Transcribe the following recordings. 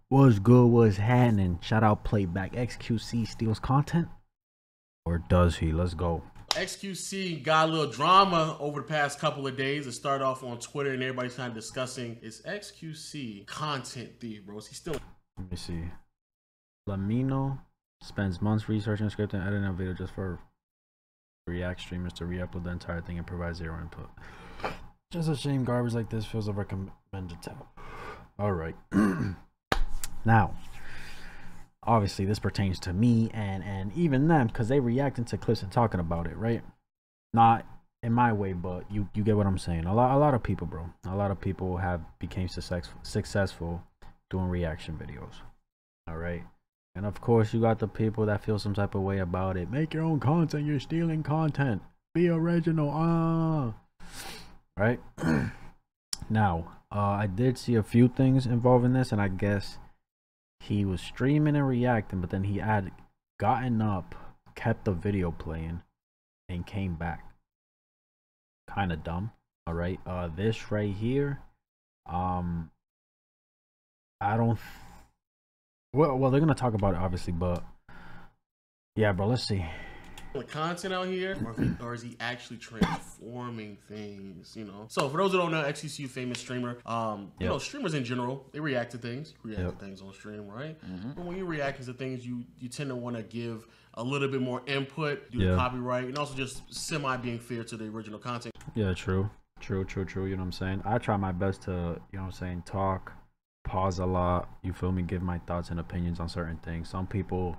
What's good? What's happening? Shout out Playback. XQC steals content? Or does he? Let's go. XQC got a little drama over the past couple of days. It started off on Twitter and everybody's kind of discussing, is XQC content thief, bro? Is he still? Let me see. Lamino spends months researching, scripting, and editing a video just for React streamers to re-upload the entire thing and provide zero input. Just a shame garbage like this feels a recommended tab. Alright. Now, obviously this pertains to me and even them because they reacting to clips and talking about it, right? Not in my way, but you get what I'm saying. A lot of people, bro. A lot of people have became successful doing reaction videos. Alright. And of course you got the people that feel some type of way about it. Make your own content, you're stealing content. Be original. Right? Now, I did see a few things involving this, and I guess he was streaming and reacting, but then he had gotten up, kept the video playing, and came back. Kind of dumb. All right. This right here, I don't. Well, they're gonna talk about it obviously, but yeah, bro. Let's see. The content out here, or is he actually transforming things, you know? So for those who don't know, XQC, famous streamer, you know, streamers in general, they react to things, to things on stream, right? But when you're reacting to things, you tend to want to give a little bit more input, do the copyright, and also just semi being fair to the original content. Yeah, true, you know what I'm saying? I try my best to, you know what I'm saying, talk, pause a lot, you feel me, give my thoughts and opinions on certain things. Some people,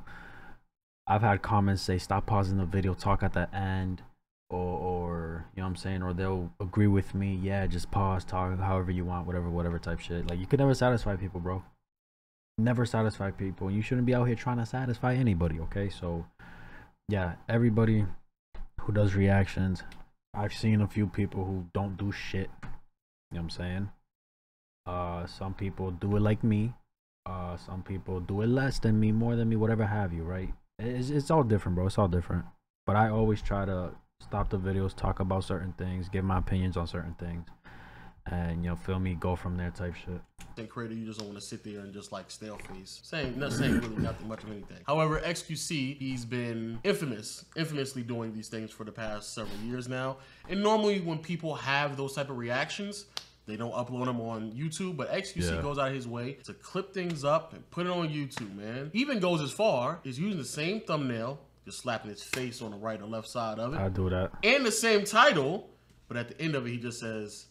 I've had comments say stop pausing the video, talk at the end, or you know what I'm saying, or they'll agree with me, yeah, just pause, talk however you want, whatever type shit. Like, you could never satisfy people, bro. Never satisfy people, and you shouldn't be out here trying to satisfy anybody, okay? So yeah, everybody who does reactions, I've seen a few people who don't do shit, you know what I'm saying? Some people do it like me, some people do it less than me, more than me, whatever have you, right? It's all different, bro. It's all different. But I always try to stop the videos, talk about certain things, give my opinions on certain things, and, you know, feel me, go from there type shit. And creator, you just don't want to sit there and just like stale face, saying really nothing much of anything. However, XQC, he's been infamously doing these things for the past several years now. And normally when people have those type of reactions, they don't upload them on YouTube, but XQC goes out of his way to clip things up and put it on YouTube, man. He even goes as far as using the same thumbnail, just slapping his face on the right or left side of it. I do that. And the same title, but at the end of it, he just says,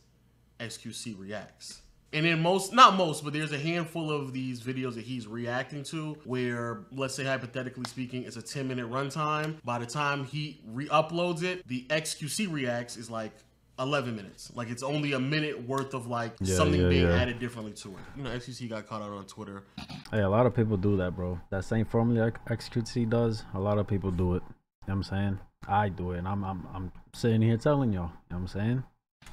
XQC reacts. And then not most, but there's a handful of these videos that he's reacting to where, let's say hypothetically speaking, it's a 10-minute runtime. By the time he re-uploads it, the XQC reacts is like 11 minutes. Like, it's only a minute worth of like something being added differently to it. You know, XQC got caught out on Twitter. Hey, a lot of people do that, bro. That same formula XQC does, a lot of people do it. You know what I'm saying? I do it, and I'm sitting here telling y'all, you know what I'm saying?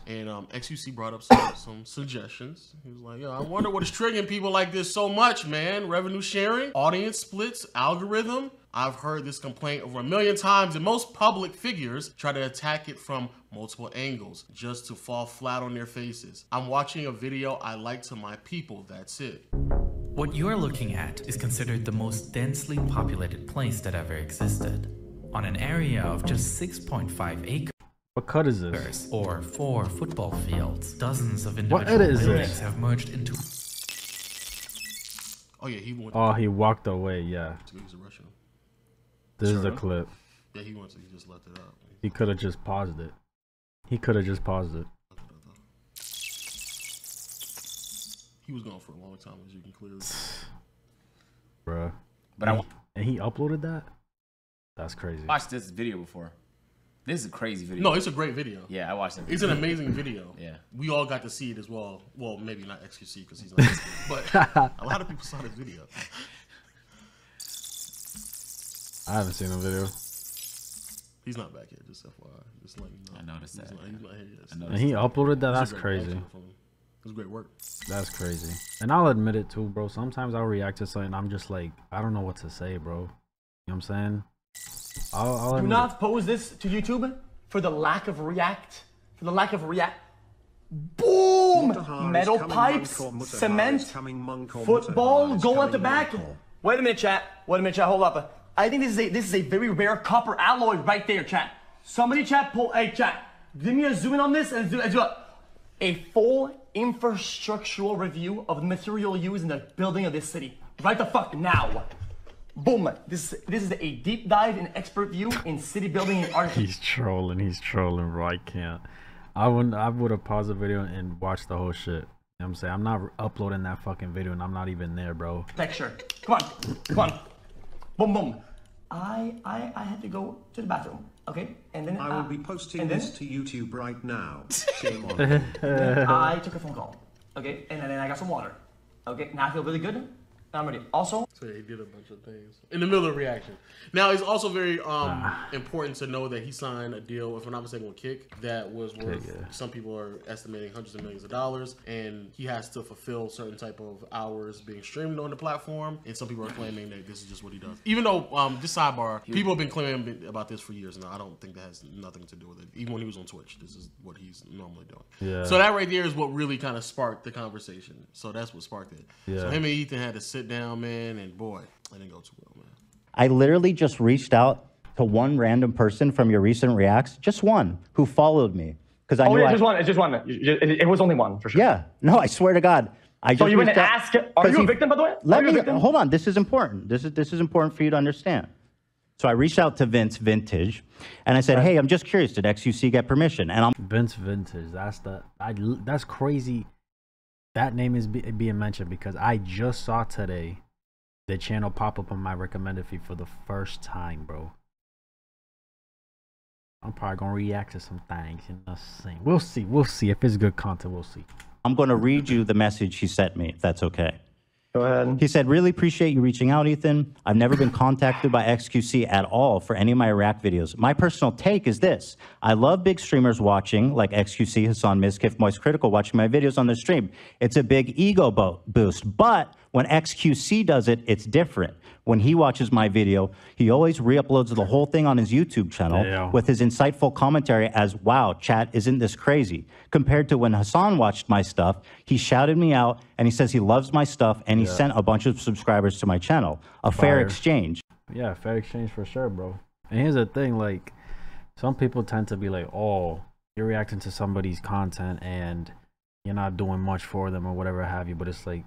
And XQC brought up some suggestions. He was like, yo, I wonder what is triggering people like this so much, man. Revenue sharing, audience splits, algorithm. I've heard this complaint over 1 million times, and most public figures try to attack it from multiple angles just to fall flat on their faces. I'm watching a video I like to my people, that's it. What you're looking at is considered the most densely populated place that ever existed. On an area of just 6.5 acres. What cut is this? Or 4 football fields. Dozens of individual buildings have merged into. Oh yeah, he went. Oh, he walked away. Yeah. He's a Russian. This is the clip. Yeah, he just left it out. He could have just paused it. He could have just paused it. He was gone for a long time, as you can clearly see. Bruh. But and he uploaded that? That's crazy. I watched this video before. This is a crazy video. No, it's a great video. Yeah, I watched it. It's an amazing video. Yeah. We all got to see it as well. Well, maybe not XQC because he's not but a lot of people saw this video. I haven't seen the video. He's not back here, just FYI. Just letting you know. I noticed that. He's not here yet. And he uploaded that? That's crazy. It was great work. That's crazy. And I'll admit it too, bro. Sometimes I'll react to something, I'm just like, I don't know what to say, bro. You know what I'm saying? I'll Do not post this to YouTube for the lack of react. Boom! metal pipes, cement, football, goal at the back. Wait a minute, chat. Hold up. I think this is a very rare copper alloy right there, chat. Somebody chat, hey chat, give me a zoom in on this and do a full infrastructural review of the material used in the building of this city. Right the fuck now. Boom. This is a deep dive and expert view in city building and architecture. He's trolling, bro. I can't. I would have paused the video and watched the whole shit. You know what I'm saying? I'm not uploading that fucking video and I'm not even there, bro. Texture. Come on. Boom. I had to go to the bathroom. Okay? And then I will be posting this to YouTube right now. Shame on then I took a phone call. Okay? And then I got some water. Okay? Now I feel really good. Now I'm ready. Also, so he did a bunch of things in the middle of the reaction. Now it's also very important to know that he signed a deal, if I'm not mistaken, with Kick that was worth, some people are estimating hundreds of millions of dollars, and he has to fulfill certain type of hours being streamed on the platform, and some people are claiming that this is just what he does. Even though, this sidebar, people have been claiming about this for years now. I don't think that has nothing to do with it. Even when he was on Twitch, this is what he's normally doing. Yeah. So that right there is what really kind of sparked the conversation. So that's what sparked it. Yeah. So him and Ethan had to sit down, man, and boy, it didn't go too well, man. I literally just reached out to one random person from your recent reacts, just one, who followed me. Because I knew it's just one. It was only one, for sure. Yeah, no, I swear to God. So you went and asked, are you a victim, by the way? Hold on, this is important. This is important for you to understand. So I reached out to Vince Vintage, and I said, hey, I'm just curious, did XQC get permission? And Vince Vintage, that's crazy. That name is being mentioned because I just saw today the channel pop up on my recommended feed for the first time, bro. I'm probably gonna react to some things and nothing. We'll see. If it's good content, we'll see. I'm gonna read you the message he sent me, if that's okay. Go ahead. He said, really appreciate you reaching out, Ethan. I've never been contacted by XQC at all for any of my React videos. My personal take is this. I love big streamers watching, like XQC, Hassan, Mizkif, Moist Critical, watching my videos on their stream. It's a big ego boost. But when XQC does it, it's different. When he watches my video, he always re-uploads the whole thing on his YouTube channel with his insightful commentary as, wow, chat, isn't this crazy? Compared to when Hassan watched my stuff, he shouted me out and he says he loves my stuff and he sent a bunch of subscribers to my channel. A fair exchange. Yeah, fair exchange for sure, bro. And here's the thing, like, some people tend to be like, oh, you're reacting to somebody's content and you're not doing much for them or whatever have you, but it's like,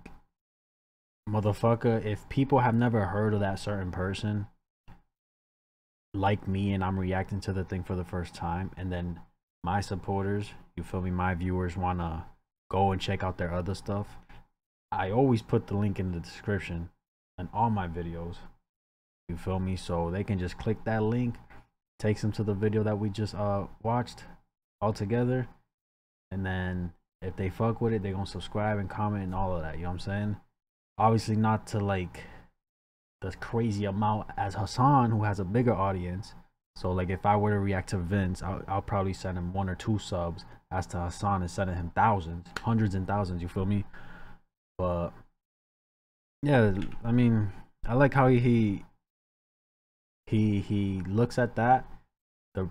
motherfucker, if people have never heard of that certain person like me and I'm reacting to the thing for the first time, and then my supporters, you feel me, my viewers want to go and check out their other stuff, I always put the link in the description and all my videos, you feel me, so they can just click that link, takes them to the video that we just watched all together, and then if they fuck with it, they're gonna subscribe and comment and all of that, you know what I'm saying? Obviously not to like the crazy amount as Hassan, who has a bigger audience. So like if I were to react to Vince, I'll probably send him 1 or 2 subs, as to Hassan is sending him thousands, hundreds and thousands, you feel me? But yeah, I mean, I like how he looks at that, the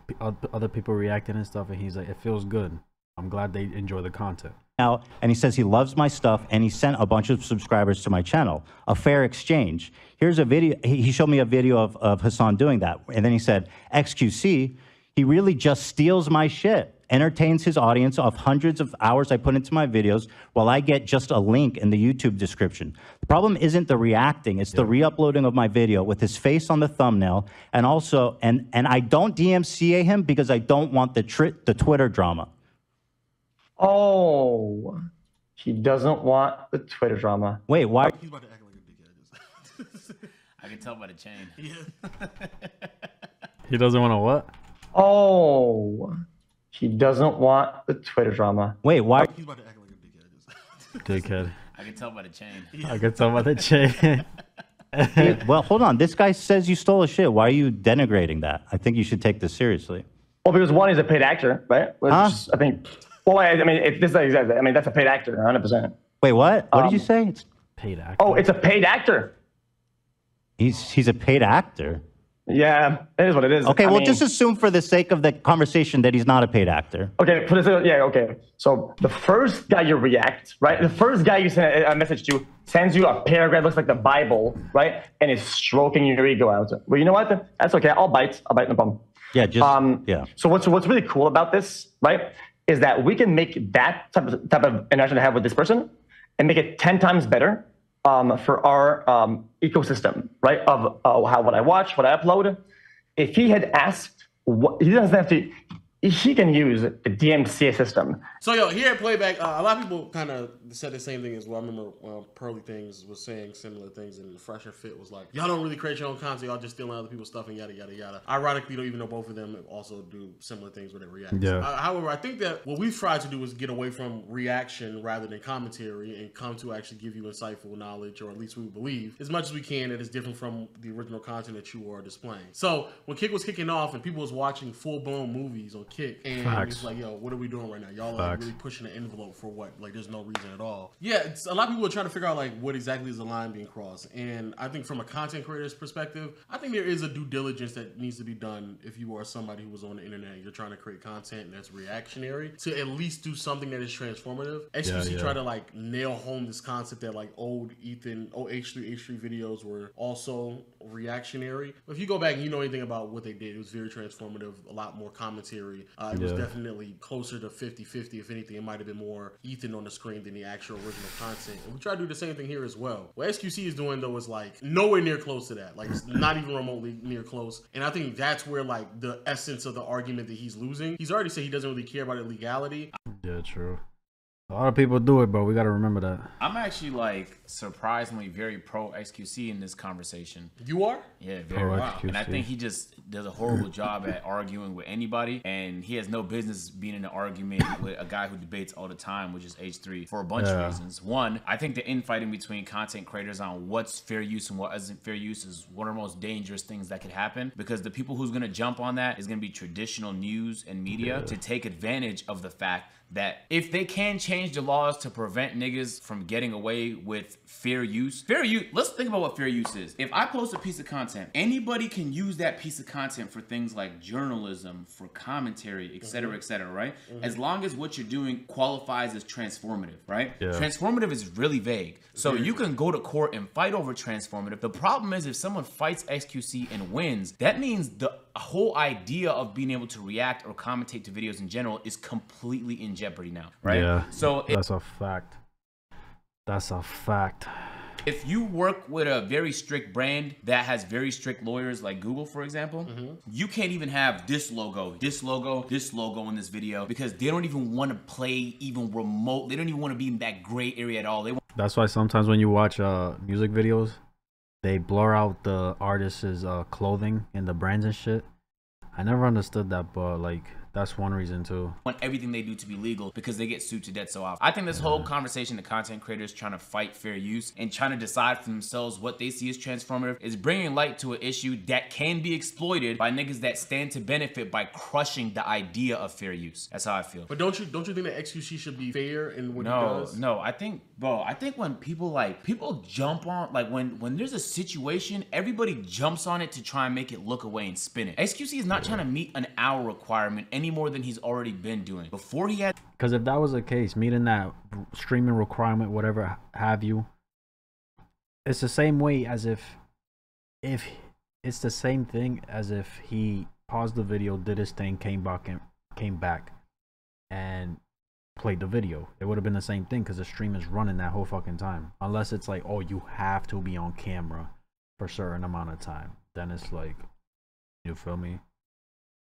other people reacting and stuff, and he's like, it feels good. I'm glad they enjoy the content. Now, and he says he loves my stuff and he sent a bunch of subscribers to my channel. A fair exchange. Here's a video. He showed me a video of Hassan doing that. And then he said, XQC, he really just steals my shit. Entertains his audience of hundreds of hours I put into my videos while I get just a link in the YouTube description. The problem isn't the reacting, it's the re-uploading of my video with his face on the thumbnail. And also, and I don't DMCA him because I don't want the Twitter drama. Oh, he doesn't want the Twitter drama. Wait, why? He's about to act like a dickhead. I can tell by the chain. Yeah. He doesn't want to what? Oh, he doesn't want the Twitter drama. Wait, why? He's about to act like a dickhead. Dickhead. I can tell by the chain. I can tell by the chain. Well, hold on. This guy says you stole his shit. Why are you denigrating that? I think you should take this seriously. Well, because one is a paid actor, right? Which I think. Well, I mean, that's a paid actor, 100%. Wait, what? What did you say? It's paid actor. Oh, it's a paid actor. He's a paid actor. Yeah, it is what it is. Okay, I well, mean, just assume for the sake of the conversation that he's not a paid actor. Okay, okay. So the first guy you react, right? The first guy you send a message to sends you a paragraph, looks like the Bible, right? And is stroking your ego out. Well, you know what? That's okay. I'll bite, no problem. Yeah, just, yeah. So what's really cool about this, right, is that we can make that type of interaction I have with this person and make it 10 times better for our ecosystem, right, of what I watch, what I upload. If he had asked, he doesn't have to, he can use the DMCA system. So, yo, here at Playback, a lot of people kind of said the same thing as well. I remember Pearly Things was saying similar things, and Fresh and Fit was like, y'all don't really create your own content, y'all just stealing other people's stuff and yada, yada, yada. Ironically, though, even though both of them also do similar things with their reactions. Yeah. However, I think that what we've tried to do is get away from reaction rather than commentary and come to actually give you insightful knowledge, or at least we believe, as much as we can, that is different from the original content that you are displaying. So, when Kick was kicking off and people was watching full-blown movies on Kick, and it's like, yo, what are we doing right now? Y'all are like really pushing the envelope for what? Like, there's no reason at all. Yeah, a lot of people are trying to figure out like what exactly is the line being crossed. And I think from a content creator's perspective, I think there is a due diligence that needs to be done if you are somebody who was on the internet and you're trying to create content that's reactionary, to at least do something that is transformative. XQC tried to like nail home this concept that like old H3H3 videos were also reactionary. But if you go back and you know anything about what they did, it was very transformative, a lot more commentary. It was definitely closer to 50-50. If anything, it might have been more Ethan on the screen than the actual original content. And we try to do the same thing here as well. What XQC is doing though is like nowhere near close to that. Like it's not even remotely near close. And I think that's where like the essence of the argument that he's losing. He's already said he doesn't really care about illegality. Yeah, true. A lot of people do it, but we got to remember that. I'm actually like surprisingly very pro XQC in this conversation. You are? Yeah, very wow. And I think he just does a horrible job at arguing with anybody, and he has no business being in an argument with a guy who debates all the time, which is H3, for a bunch of reasons. One, I think the infighting between content creators on what's fair use and what isn't fair use is one of the most dangerous things that could happen, because the people who's going to jump on that is going to be traditional news and media to take advantage of the fact that if they can change the laws to prevent niggas from getting away with fair use, let's think about what fair use is. If I post a piece of content, anybody can use that piece of content for things like journalism, for commentary, etc., right? As long as what you're doing qualifies as transformative, right? Transformative is really vague. So you can go to court and fight over transformative. The problem is if someone fights XQC and wins, that means the whole idea of being able to react or commentate to videos in general is completely in jeopardy now, right? Yeah, so that's a fact. That's a fact. If you work with a very strict brand that has very strict lawyers like Google, for example, you can't even have this logo, this logo, this logo in this video, because they don't even want to play even remote. They don't even want to be in that gray area at all. That's why sometimes when you watch music videos, they blur out the artist's clothing and the brands and shit. I never understood that, but like that's one reason too. Want everything they do to be legal because they get sued to death so often. I think this whole conversation, the content creators trying to fight fair use and trying to decide for themselves what they see as transformative, is bringing light to an issue that can be exploited by niggas that stand to benefit by crushing the idea of fair use. That's how I feel. But don't you think that XQC should be fair in what he does? No, I think, bro, when people jump on, like when there's a situation, everybody jumps on it to try and make it look away and spin it. XQC is not trying to meet an hour requirement any more than he's already been doing. Before he had, because if that was the case, meeting that streaming requirement, whatever have you, it's the same way as if it's the same thing as if he paused the video, did his thing, came back and played the video. It would have been the same thing because the stream is running that whole fucking time. Unless it's like, oh, you have to be on camera for a certain amount of time. Then it's like, you feel me?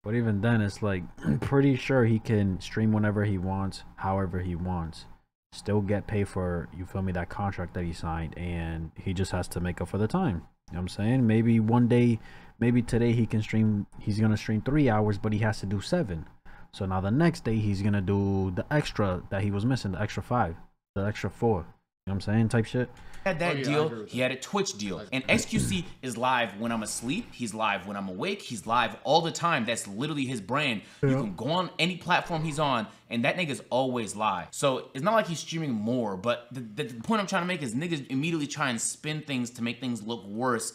But even then, it's like, I'm pretty sure he can stream whenever he wants, however he wants, still get paid for, you feel me, that contract that he signed, and he just has to make up for the time. You know what I'm saying? Maybe one day, maybe today he can stream, he's gonna stream 3 hours, but he has to do 7. So now the next day he's gonna do the extra that he was missing, the extra 5, the extra 4. You know what I'm saying? Type shit. Had that deal, he had a Twitch deal, and XQC is live when I'm asleep, he's live when I'm awake, he's live all the time. That's literally his brand. You can go on any platform he's on and that niggas always lie. So it's not like he's streaming more, but the point I'm trying to make is niggas immediately try and spin things to make things look worse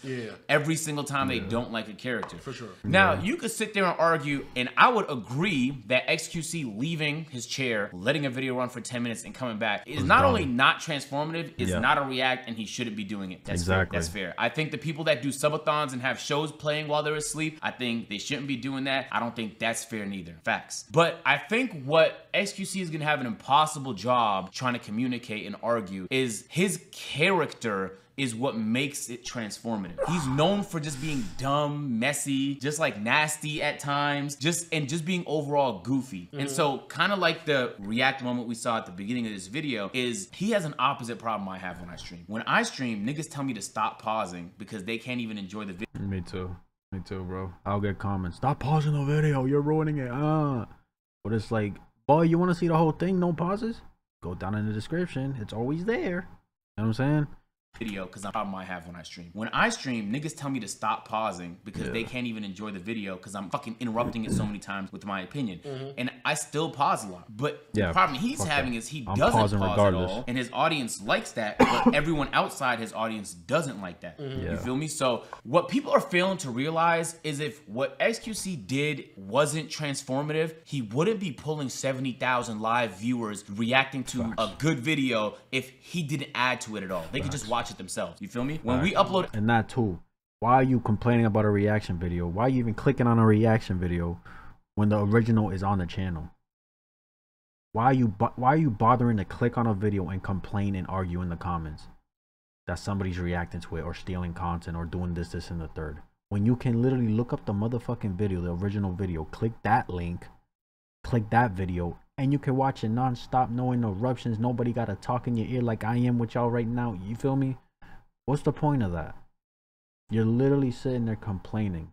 every single time they don't like a character. For sure. Now, you could sit there and argue, and I would agree that XQC leaving his chair, letting a video run for 10 minutes and coming back is not only not transformative, it's not a react, and he shouldn't be doing it. That's fair. That's fair. I think the people that do subathons and have shows playing while they're asleep, I think they shouldn't be doing that. I don't think that's fair neither. Facts. But I think what XQC is gonna have an impossible job trying to communicate and argue is his character is what makes it transformative. He's known for just being dumb, messy, just like nasty at times, just being overall goofy. And so kind of like the react moment we saw at the beginning of this video is he has an opposite problem I have when I stream. When I stream, niggas tell me to stop pausing because they can't even enjoy the video. Me too. Me too, bro. I'll get comments. Stop pausing the video. You're ruining it. But it's like, boy, you want to see the whole thing? No pauses? Go down in the description. It's always there. You know what I'm saying? Video because I'm a problem I have when I stream. When I stream, niggas tell me to stop pausing because they can't even enjoy the video because I'm fucking interrupting it so many times with my opinion. And I still pause a lot. But the problem he's having is he doesn't pause at all, and his audience likes that, but everyone outside his audience doesn't like that. You feel me? So what people are failing to realize is if what XQC did wasn't transformative, he wouldn't be pulling 70,000 live viewers reacting to a good video if he didn't add to it at all. They could just watch it themselves. You feel me? When we upload, and that too, why are you complaining about a reaction video? Why are you even clicking on a reaction video when the original is on the channel? Why are you bothering to click on a video and complain and argue in the comments that somebody's reacting to it or stealing content or doing this and the third, when you can literally look up the motherfucking video, the original video, click that link, click that video, and you can watch it non-stop, no interruptions. Nobody got to talk in your ear like I am with y'all right now. You feel me? What's the point of that? You're literally sitting there complaining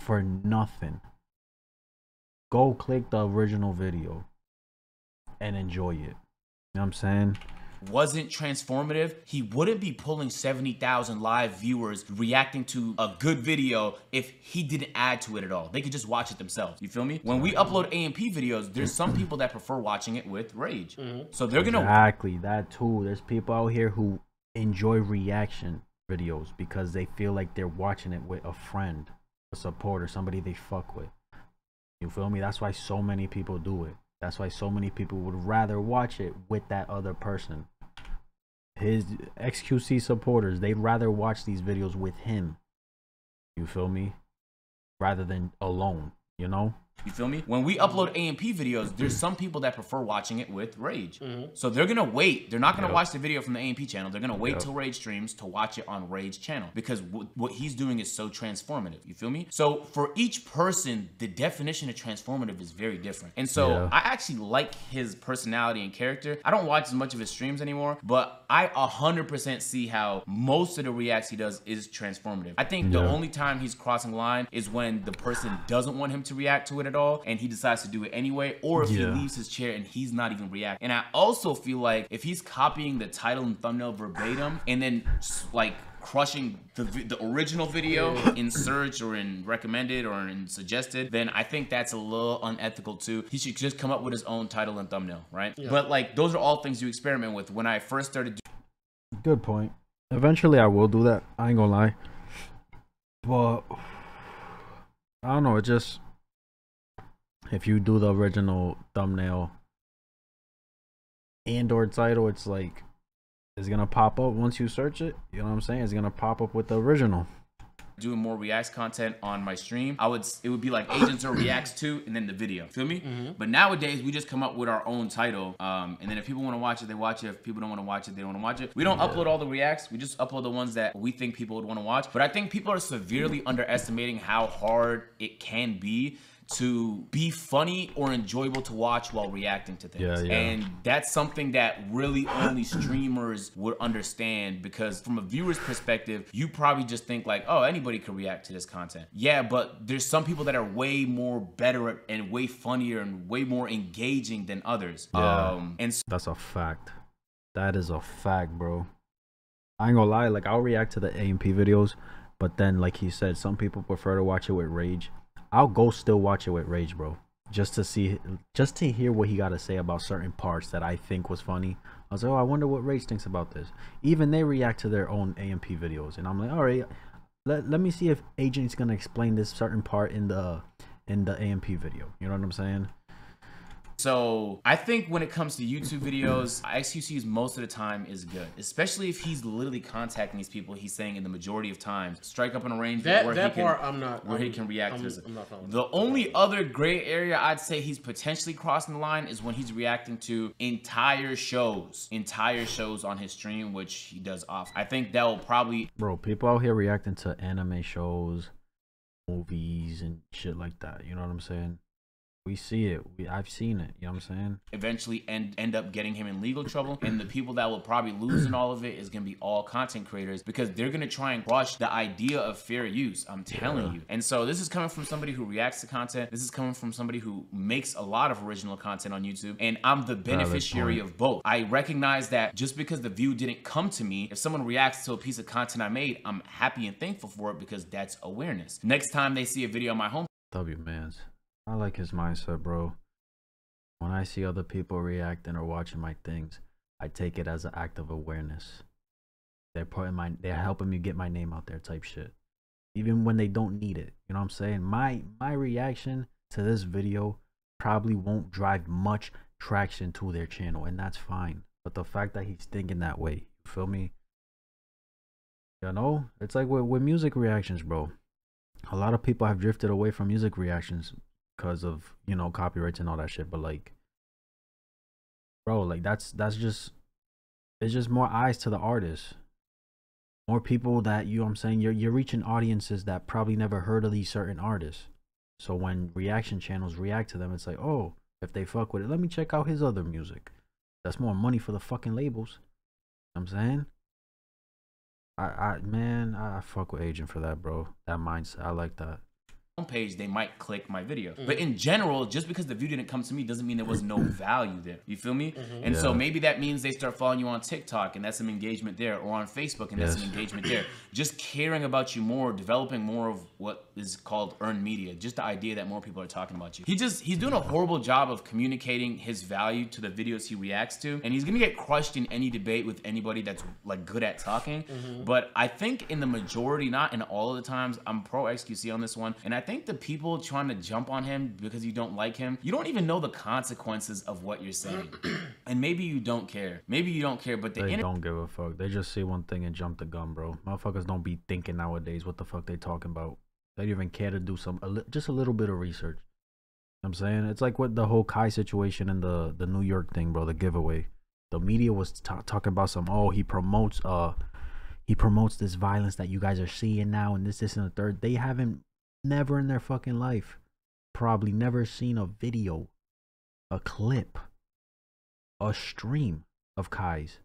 for nothing. Go click the original video and enjoy it. You know what I'm saying? Wasn't transformative, he wouldn't be pulling 70,000 live viewers reacting to a good video if he didn't add to it at all. They could just watch it themselves. You feel me? When we upload AMP videos, there's some people that prefer watching it with rage. So they're gonna that too. There's people out here who enjoy reaction videos because they feel like they're watching it with a friend, a supporter, somebody they fuck with. You feel me? That's why so many people do it. That's why so many people would rather watch it with that other person. His XQC supporters, they'd rather watch these videos with him. You feel me? Rather than alone, you know? You feel me? When we upload AMP videos, there's some people that prefer watching it with Rage. So they're gonna wait. They're not gonna watch the video from the AMP channel. They're gonna wait till Rage streams to watch it on Rage channel because what he's doing is so transformative. You feel me? So for each person, the definition of transformative is very different. And so I actually like his personality and character. I don't watch as much of his streams anymore, but I 100% see how most of the reacts he does is transformative. I think the only time he's crossing line is when the person doesn't want him to react to it at all and he decides to do it anyway, or if he leaves his chair and he's not even reacting. And I also feel like if he's copying the title and thumbnail verbatim and then like crushing the original video in search or in recommended or in suggested, then I think that's a little unethical too. He should just come up with his own title and thumbnail, right? But like those are all things you experiment with. When I first started good point. Eventually I will do that, I ain't gonna lie, but I don't know, it just, if you do the original thumbnail and or title, it's like it's gonna pop up once you search it. You know what I'm saying? It's gonna pop up with the original. Doing more reacts content on my stream, it would be like Agents or Reacts to and then the video. Feel me? But nowadays we just come up with our own title, and then if people want to watch it, they watch it. If people don't want to watch it, they don't want to watch it. We don't upload all the reacts. We just upload the ones that we think people would want to watch. But I think people are severely underestimating how hard it can be to be funny or enjoyable to watch while reacting to things. And that's something that really only streamers would understand, because from a viewer's perspective, you probably just think like, oh, anybody could react to this content. Yeah, but there's some people that are way more better at, and way funnier and way more engaging than others. And so that's a fact. That is a fact, bro. I ain't gonna lie, like I'll react to the AMP videos, but then like he said, some people prefer to watch it with Rage. I'll go still watch it with Rage, bro. just to hear what he got to say about certain parts that I think was funny. I was like, oh, I wonder what Rage thinks about this. Even they react to their own AMP videos, and I'm like, all right, let me see if Agent's gonna explain this certain part in the AMP video. You know what I'm saying? So I think when it comes to YouTube videos, XQC's most of the time is good, especially if he's literally contacting these people. He's saying in the majority of times, strike up an arrangement where he can react to this. The only other gray area I'd say he's potentially crossing the line is when he's reacting to entire shows on his stream, which he does off. I think that will probably... Bro, people out here reacting to anime shows, movies, and shit like that. You know what I'm saying? We see it. I've seen it. You know what I'm saying? Eventually end up getting him in legal trouble. And the people that will probably lose in all of it is going to be all content creators, because they're going to try and crush the idea of fair use. I'm telling you. And so this is coming from somebody who reacts to content. This is coming from somebody who makes a lot of original content on YouTube. And I'm the beneficiary of both. I recognize that just because the view didn't come to me, if someone reacts to a piece of content I made, I'm happy and thankful for it, because that's awareness. Next time they see a video on my home... Mans. I like his mindset, bro. When I see other people reacting or watching my things, I take it as an act of awareness. They're helping me get my name out there type shit. Even when they don't need it. You know what I'm saying? My reaction to this video probably won't drive much traction to their channel, and that's fine. But the fact that he's thinking that way, you feel me? You know? It's like with music reactions, bro. A lot of people have drifted away from music reactions because of, you know, copyrights and all that shit. But like, bro, like that's just, it's just more eyes to the artist, more people that, you know what I'm saying, you're reaching audiences that probably never heard of these certain artists. So when reaction channels react to them, it's like, oh, if they fuck with it, let me check out his other music. That's more money for the fucking labels. You know what I'm saying? Man, I fuck with Agent for that, bro. That mindset, I like that. Page, they might click my video. But in general, just because the view didn't come to me doesn't mean there was no value there. You feel me? And so maybe that means they start following you on TikTok, and that's some engagement there, or on Facebook, and that's some engagement there. Just caring about you more, developing more of what is called earned media. Just the idea that more people are talking about you. He's doing a horrible job of communicating his value to the videos he reacts to, and he's gonna get crushed in any debate with anybody that's like good at talking. But I think in the majority, not in all of the times, I'm pro XQC on this one, and I think the people trying to jump on him because you don't like him, you don't even know the consequences of what you're saying. And maybe you don't care. Maybe you don't care, but they don't give a fuck. They just see one thing and jump the gun, bro. Motherfuckers don't be thinking nowadays what the fuck they talking about. They don't even care to do just a little bit of research. You know what I'm saying? It's like with the whole Kai situation and the New York thing, bro, the giveaway. The media was talking about oh, he promotes this violence that you guys are seeing now, and this and the third. They haven't never in their fucking life probably never seen a video, a clip, a stream of Kai's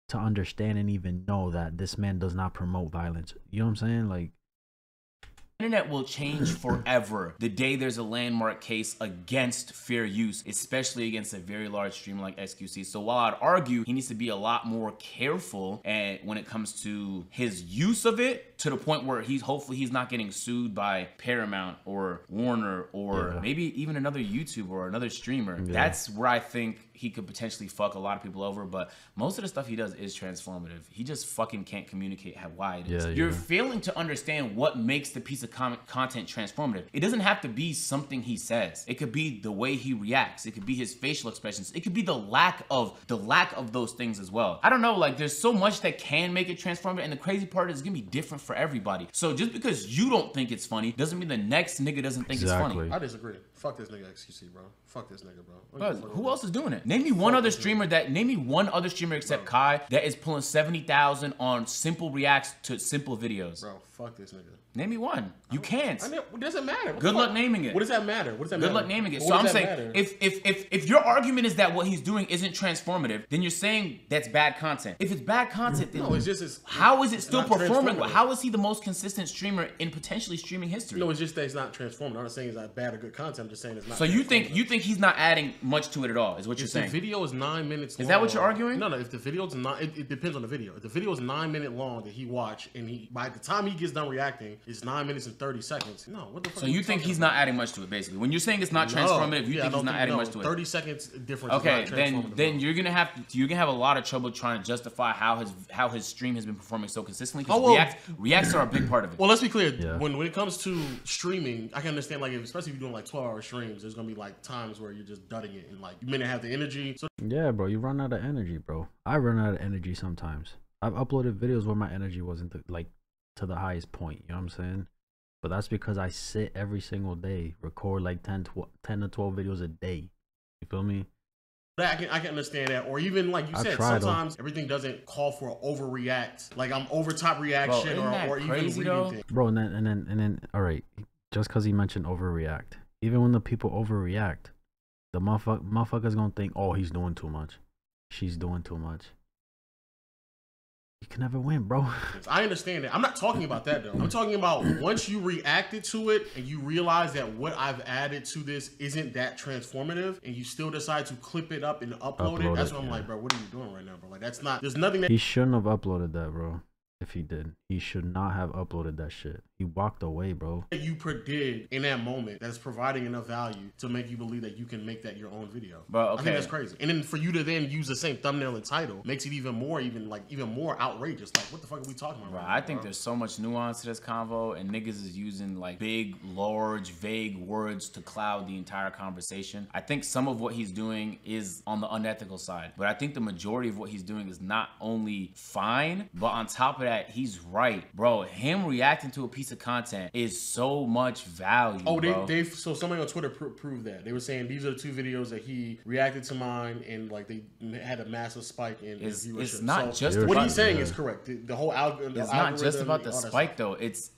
to understand and even know that this man does not promote violence. You know what I'm saying? Like, internet will change forever the day there's a landmark case against fair use, especially against a very large streamer like XQC. So while I'd argue he needs to be a lot more careful when it comes to his use of it, to the point where hopefully he's not getting sued by Paramount or Warner or maybe even another YouTuber or another streamer. That's where I think he could potentially fuck a lot of people over. But most of the stuff he does is transformative. He just fucking can't communicate why it is. You're failing to understand what makes the piece of content transformative. It doesn't have to be something he says. It could be the way he reacts. It could be his facial expressions. It could be the lack of those things as well. I don't know, like there's so much that can make it transformative, and the crazy part is it's gonna be different for everybody. So just because you don't think it's funny doesn't mean the next nigga doesn't think it's funny. I disagree. Fuck this nigga XQC, bro. Fuck this nigga, bro. But who else is doing it? Name me one other streamer except Kai that is pulling 70,000 on simple reacts to simple videos. Bro, fuck this nigga. Name me one. You can't. It doesn't matter. Good luck naming it. What does that matter? What does that matter? Good luck naming it. So I'm saying, if your argument is that what he's doing isn't transformative, then you're saying that's bad content. If it's bad content, then how is it still performing? How is he the most consistent streamer in potentially streaming history? No, it's just that it's not transformative. I'm not saying it's not bad or good content. I'm just saying it's not. So you think he's not adding much to it at all? Is what you're saying? If the video is 9 minutes long, is that what you're arguing? No. If the video is not, it depends on the video. If the video is 9 minutes long that he watched, and by the time he gets gets done reacting, it's 9 minutes and 30 seconds. No, what the fuck? So you think he's not adding much to it, basically? When you're saying it's not transformative, you think he's not adding much to it? 30 seconds difference. Okay, then you're gonna have a lot of trouble trying to justify how his stream has been performing so consistently. Because reacts are a big part of it. Well, let's be clear. When it comes to streaming, I can understand, like, especially if you're doing like 12-hour streams, there's gonna be like times where you're just dudding it and like you may not have the energy. So yeah, bro, you run out of energy, bro. I run out of energy sometimes. I've uploaded videos where my energy wasn't to the highest point. You know what I'm saying? But that's because I sit every single day, record like 10 to 12 videos a day. You feel me? I can understand that. Or even like you said, sometimes everything doesn't call for an overreact. Like I'm over top reaction, or even anything. Bro, and then all right, just because he mentioned overreact, even when the people overreact, the motherfucker's gonna think, oh, he's doing too much, she's doing too much. You can never win, bro. I understand that. I'm not talking about that, though. I'm talking about once you reacted to it and you realize that what I've added to this isn't that transformative and you still decide to clip it up and upload it. That's what I'm like, bro, what are you doing right now, bro? Like, that's not, there's nothing that... He shouldn't have uploaded that, bro. If he did, he should not have uploaded that shit. He walked away, bro. You did in that moment that's providing enough value to make you believe that you can make that your own video. But okay, I think that's crazy. And then for you to then use the same thumbnail and title makes it even more outrageous. Like, what the fuck are we talking about? Right, I think there's so much nuance to this convo, and niggas is using like big, large, vague words to cloud the entire conversation. I think some of what he's doing is on the unethical side, but I think the majority of what he's doing is not only fine, but on top of that, he's right, bro. Him reacting to a piece of content is so much value. Oh, so somebody on Twitter proved that. They were saying these are the two videos that he reacted to mine, and like they had a massive spike in viewership. It's not just what he's saying is correct. The whole algorithm. It's not just about the spike though. It's.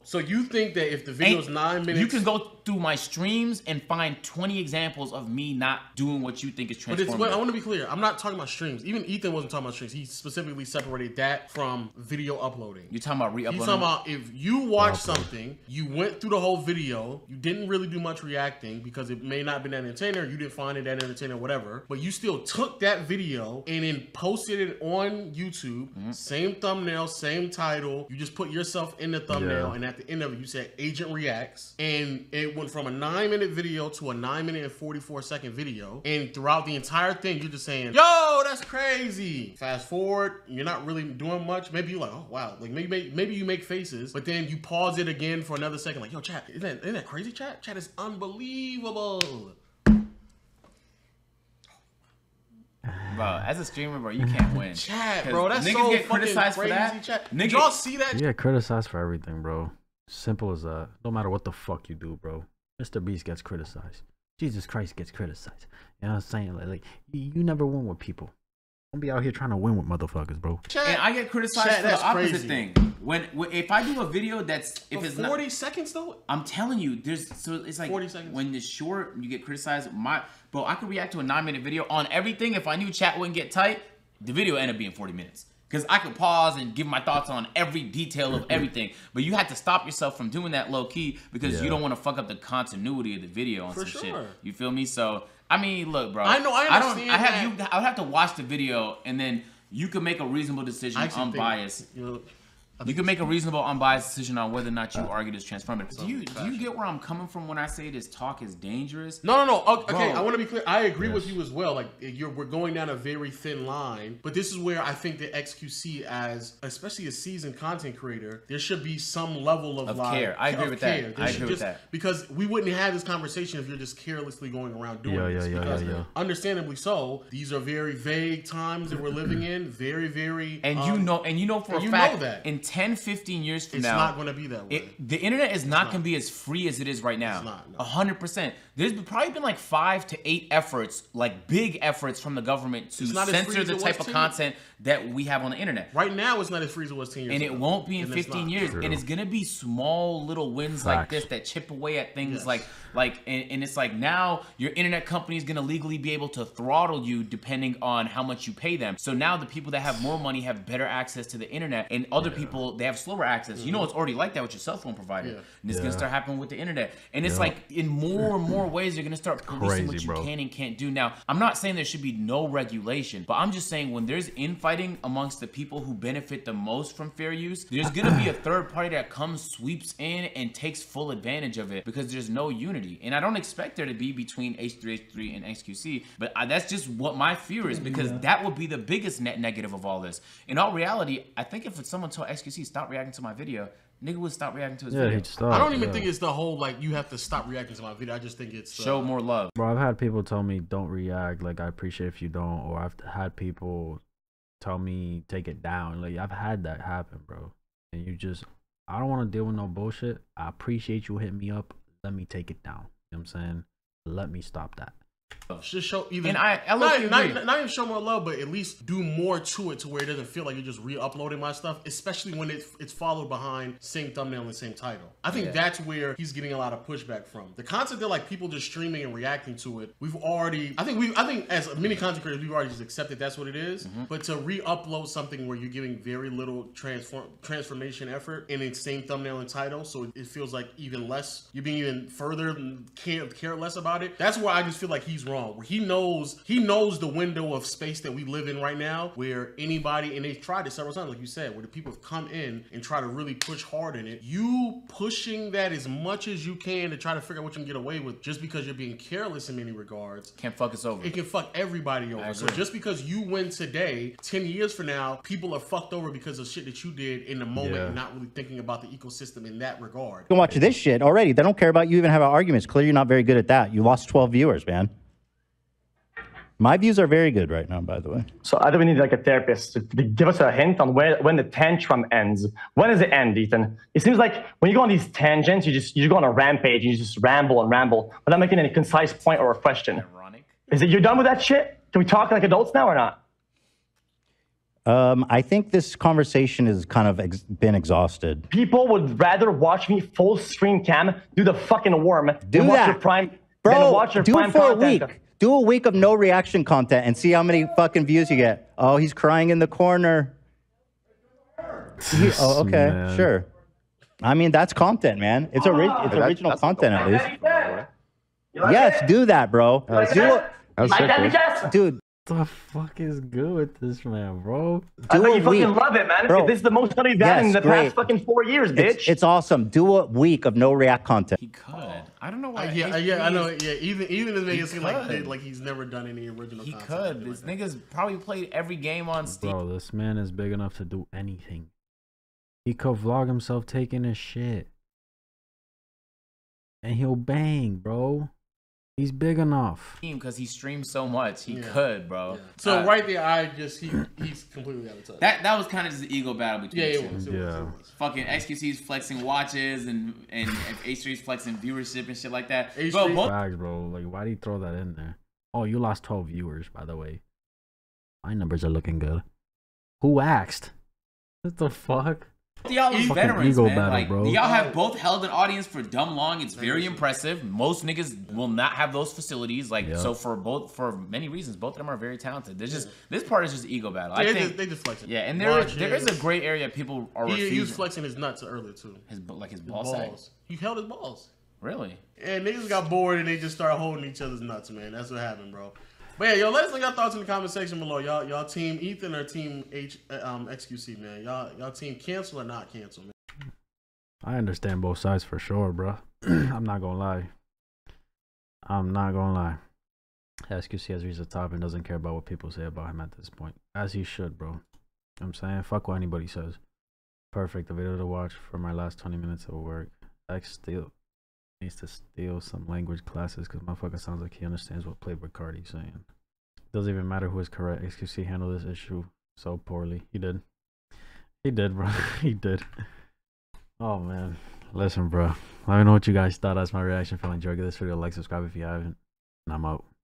So you think that if the video's 9 minutes, you can go through my streams and find 20 examples of me not doing what you think is transformative. But I want to be clear. I'm not talking about streams. Even Ethan wasn't talking about streams. He specifically separated that from video uploading. You're talking about re-uploading? He's talking about if you watch something, you went through the whole video, you didn't really do much reacting because it may not have been that entertaining, or you didn't find it that entertaining, or whatever, but you still took that video and then posted it on YouTube, same thumbnail, same title, you just put yourself in the thumbnail, and at the end of it, you said Agent Reacts, and it went from a 9-minute video to a 9-minute and 44-second video, and throughout the entire thing, you're just saying, yo, that's crazy. Fast forward, you're not really doing much. Maybe you're like, oh, wow. Like, maybe you make faces, but then you pause it again for another second, like, yo, chat, isn't that crazy, chat? Chat is unbelievable. Bro, as a streamer, bro, you can't win. Chat, bro, that's so get criticized crazy, for that. Chat. Did y'all see that? You get criticized for everything, bro. Simple as that. No matter what the fuck you do, bro. Mr. Beast gets criticized. Jesus Christ gets criticized. You know what I'm saying? Like you never win with people. Don't be out here trying to win with motherfuckers, bro. Chat, and I get criticized for the opposite thing. When if I do a video that's if it's 40 seconds though, I'm telling you, it's like 40 seconds. When it's short, you get criticized. Bro, I could react to a 9-minute video on everything. If I knew chat wouldn't get tight, the video ended up being 40 minutes. Because I could pause and give my thoughts on every detail of everything. But you have to stop yourself from doing that low key because you don't want to fuck up the continuity of the video on some shit. You feel me? So, I mean, look, bro. I understand I would have to watch the video and then you could make a reasonable decision unbiased. You can make a reasonable, unbiased decision on whether or not you argue this transformative. Do you get where I'm coming from when I say this talk is dangerous? No. Okay, I want to be clear. I agree with you as well. Like we're going down a very thin line, but this is where I think that XQC, as especially a seasoned content creator, there should be some level of care. I agree with that. I agree with that because we wouldn't have this conversation if you're just carelessly going around doing this. Yeah. Understandably so. These are very vague times that we're living in. Very, very. And you know for a fact that in 10, 15 years from now, it's not going to be that way. The internet is not going to be as free as it is right now. It's not. 100%. There's probably been like 5 to 8 efforts, like big efforts from the government to censor the type of content that we have on the internet. Right now, it's not as free as it was 10 years ago. And it won't be in 15 years. True. And it's going to be small little wins like this that chip away at things and it's like now your internet company is going to legally be able to throttle you depending on how much you pay them. So now the people that have more money have better access to the internet, and other people, they have slower access. You know, it's already like that with your cell phone provider. And it's going to start happening with the internet. And it's like in more and more more ways you're gonna start policing what you can and can't do. Now, I'm not saying there should be no regulation, but I'm just saying when there's infighting amongst the people who benefit the most from fair use, there's gonna be a third party that comes, sweeps in, and takes full advantage of it because there's no unity. And I don't expect there to be between H3H3 and XQC, but that's just what my fear is, because that would be the biggest net negative of all this. In all reality, I think if someone told XQC stop reacting to my video, nigga would stop reacting to his video. I don't even think it's the whole like you have to stop reacting to my video. I just think it's show more love. Bro, I've had people tell me don't react, like I appreciate if you don't, or I've had people tell me take it down. Like I've had that happen, bro. And you just, I don't want to deal with no bullshit. I appreciate you hitting me up. Let me take it down. You know what I'm saying? Let me stop that. Just show even, and not even show more love, but at least do more to it to where it doesn't feel like you're just re-uploading my stuff, especially when it's followed behind same thumbnail and same title. I think that's where he's getting a lot of pushback from. The concept that like people just streaming and reacting to it, we've already, I think as many content creators, we've already just accepted that's what it is. But to re-upload something where you're giving very little transformation effort and it's same thumbnail and title, so it feels like even less, you're being even further and care less about it. That's where I just feel like he's wrong. Where he knows the window of space that we live in right now, where anybody, and they've tried it several times, like you said, where the people have come in and try to really push hard in it. You pushing that as much as you can to try to figure out what you can get away with, just because you're being careless in many regards, can't fuck us over. It can fuck everybody over. So just because you win today, 10 years from now, people are fucked over because of shit that you did in the moment, and not really thinking about the ecosystem in that regard. You can watch this shit already. They don't care about you even having arguments. Clearly, you're not very good at that. You lost 12 viewers, man. My views are very good right now, by the way. So I don't need like a therapist to give us a hint on when the tantrum ends. When does it end, Ethan? It seems like when you go on these tangents, you go on a rampage, and you just ramble and ramble without making any concise point or a question. Ironic. Is it you're done with that shit? Can we talk like adults now or not? I think this conversation has kind of been exhausted. People would rather watch me full screen cam do the fucking worm than watch your prime, bro. Watch your do prime it for content. a week. Do a week of no reaction content and see how many fucking views you get. Oh, he's crying in the corner. Oh, okay, man. Sure. I mean, that's content, man. It's original content at least. Yes, do that, bro. Dude. What the fuck is good with this man, bro? I thought you fucking love it, man. Bro, this is the most money you've gotten in the past fucking 4 years, bitch. It's awesome. Do a week of no react content. He could. I don't know why. I know. Yeah, even as making it seem like he's never done any original. He could. This nigga's probably played every game on Steam. Bro, this man is big enough to do anything. He could vlog himself taking his shit, and he'll bang, bro. He's big enough. Because he streams so much, he could, bro. Yeah. So right there, he's completely out of touch. That was kind of just an ego battle between the two. It was. Fucking XQC's flexing watches and H3's flexing viewership and shit like that. Bro, like why do you throw that in there? Oh, you lost 12 viewers, by the way. My numbers are looking good. Who asked? What the fuck? Y'all are veterans, man. Like, y'all have both held an audience for dumb long. It's very impressive. Most niggas will not have those facilities. Like, so for many reasons, both of them are very talented. There's just this part is just ego battle. I think they just flexing. Yeah, and there is a gray area people are refusing. He was flexing his nuts earlier too. His balls. He held his balls. Really? And niggas got bored and they just started holding each other's nuts, man. That's what happened, bro. But yeah, yo, let us know your thoughts in the comment section below. Y'all team Ethan or team XQC, man? Y'all team cancel or not cancel, man? I understand both sides for sure, bro. I'm not gonna lie. XQC has reached the top and doesn't care about what people say about him at this point. As he should, bro. You know what I'm saying? Fuck what anybody says. Perfect. The video to watch for my last 20 minutes of work. X still needs to steal some language classes because motherfucker sounds like he understands what Playback Cardi's saying. Doesn't even matter who is correct. XQC handled this issue so poorly. He did, bro. He did. Oh man, listen, bro. Let me know what you guys thought. That's my reaction. If you enjoyed this video, like, subscribe if you haven't, and I'm out.